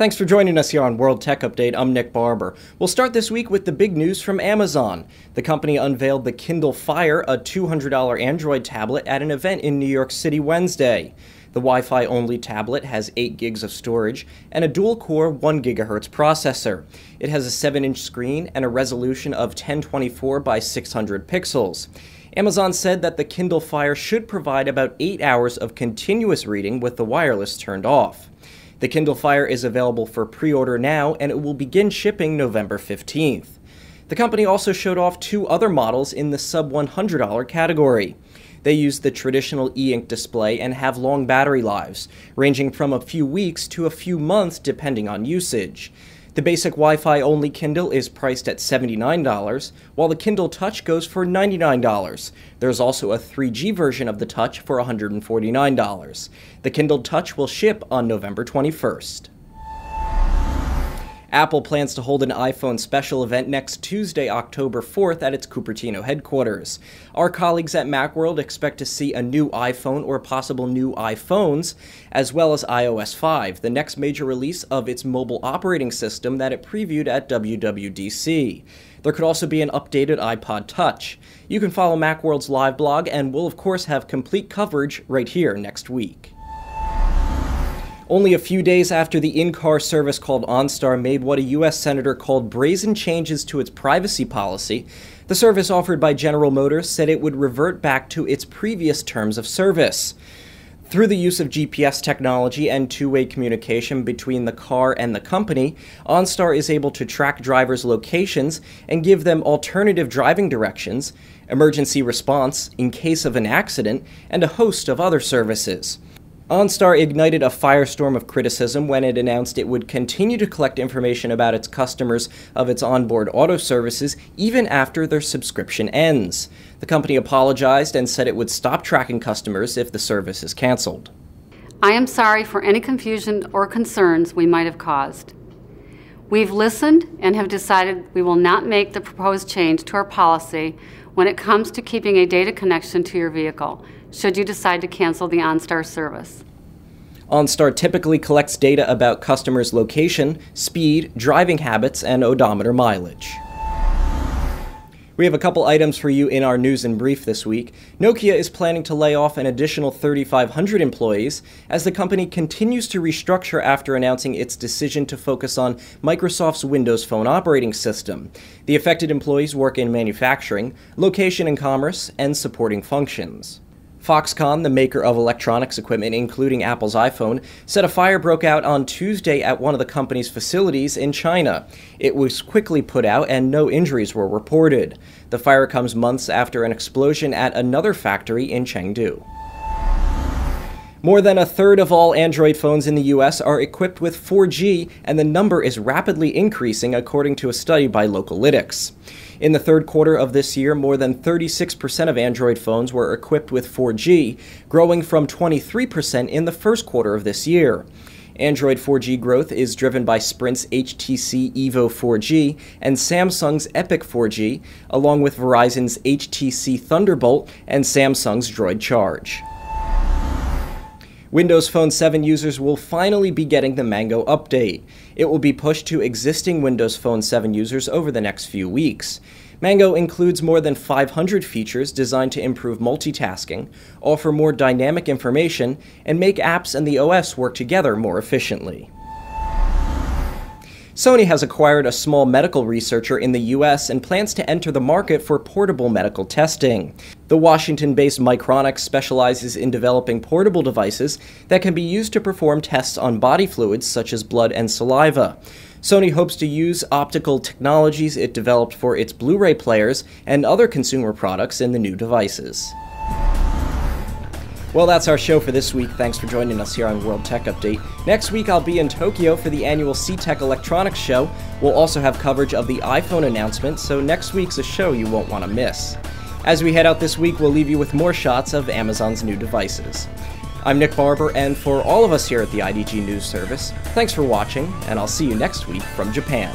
Thanks for joining us here on World Tech Update. I'm Nick Barber. We'll start this week with the big news from Amazon. The company unveiled the Kindle Fire, a $200 Android tablet, at an event in New York City Wednesday. The Wi-Fi only tablet has 8 gigs of storage and a dual-core 1 GHz processor. It has a 7-inch screen and a resolution of 1024 by 600 pixels. Amazon said that the Kindle Fire should provide about 8 hours of continuous reading with the wireless turned off. The Kindle Fire is available for pre-order now, and it will begin shipping November 15th. The company also showed off 2 other models in the sub-$100 category. They use the traditional e-ink display and have long battery lives, ranging from a few weeks to a few months depending on usage. The basic Wi-Fi only Kindle is priced at $79, while the Kindle Touch goes for $99. There's also a 3G version of the Touch for $149. The Kindle Touch will ship on November 21st. Apple plans to hold an iPhone special event next Tuesday, October 4th at its Cupertino headquarters. Our colleagues at Macworld expect to see a new iPhone or possible new iPhones, as well as iOS 5, the next major release of its mobile operating system that it previewed at WWDC. There could also be an updated iPod Touch. You can follow Macworld's live blog, and we'll of course have complete coverage right here next week. Only a few days after the in-car service called OnStar made what a U.S. senator called brazen changes to its privacy policy, the service offered by General Motors said it would revert back to its previous terms of service. Through the use of GPS technology and two-way communication between the car and the company, OnStar is able to track drivers' locations and give them alternative driving directions, emergency response in case of an accident, and a host of other services. OnStar ignited a firestorm of criticism when it announced it would continue to collect information about its customers of its onboard auto services even after their subscription ends. The company apologized and said it would stop tracking customers if the service is canceled. I am sorry for any confusion or concerns we might have caused. We've listened and have decided we will not make the proposed change to our policy when it comes to keeping a data connection to your vehicle, should you decide to cancel the OnStar service. OnStar typically collects data about customers' location, speed, driving habits, and odometer mileage. We have a couple items for you in our news in brief this week. Nokia is planning to lay off an additional 3,500 employees as the company continues to restructure after announcing its decision to focus on Microsoft's Windows Phone operating system. The affected employees work in manufacturing, location and commerce, and supporting functions. Foxconn, the maker of electronics equipment including Apple's iPhone, said a fire broke out on Tuesday at one of the company's facilities in China. It was quickly put out and no injuries were reported. The fire comes months after an explosion at another factory in Chengdu. More than a third of all Android phones in the U.S. are equipped with 4G, and the number is rapidly increasing according to a study by Localytics. In the third quarter of this year, more than 36% of Android phones were equipped with 4G, growing from 23% in the first quarter of this year. Android 4G growth is driven by Sprint's HTC Evo 4G and Samsung's Epic 4G, along with Verizon's HTC Thunderbolt and Samsung's Droid Charge. Windows Phone 7 users will finally be getting the Mango update. It will be pushed to existing Windows Phone 7 users over the next few weeks. Mango includes more than 500 features designed to improve multitasking, offer more dynamic information, and make apps and the OS work together more efficiently. Sony has acquired a small medical researcher in the U.S. and plans to enter the market for portable medical testing. The Washington-based Micronics specializes in developing portable devices that can be used to perform tests on body fluids such as blood and saliva. Sony hopes to use optical technologies it developed for its Blu-ray players and other consumer products in the new devices. Well, that's our show for this week. Thanks for joining us here on World Tech Update. Next week, I'll be in Tokyo for the annual CTech Electronics Show. We'll also have coverage of the iPhone announcement, so next week's a show you won't want to miss. As we head out this week, we'll leave you with more shots of Amazon's new devices. I'm Nick Barber, and for all of us here at the IDG News Service, thanks for watching, and I'll see you next week from Japan.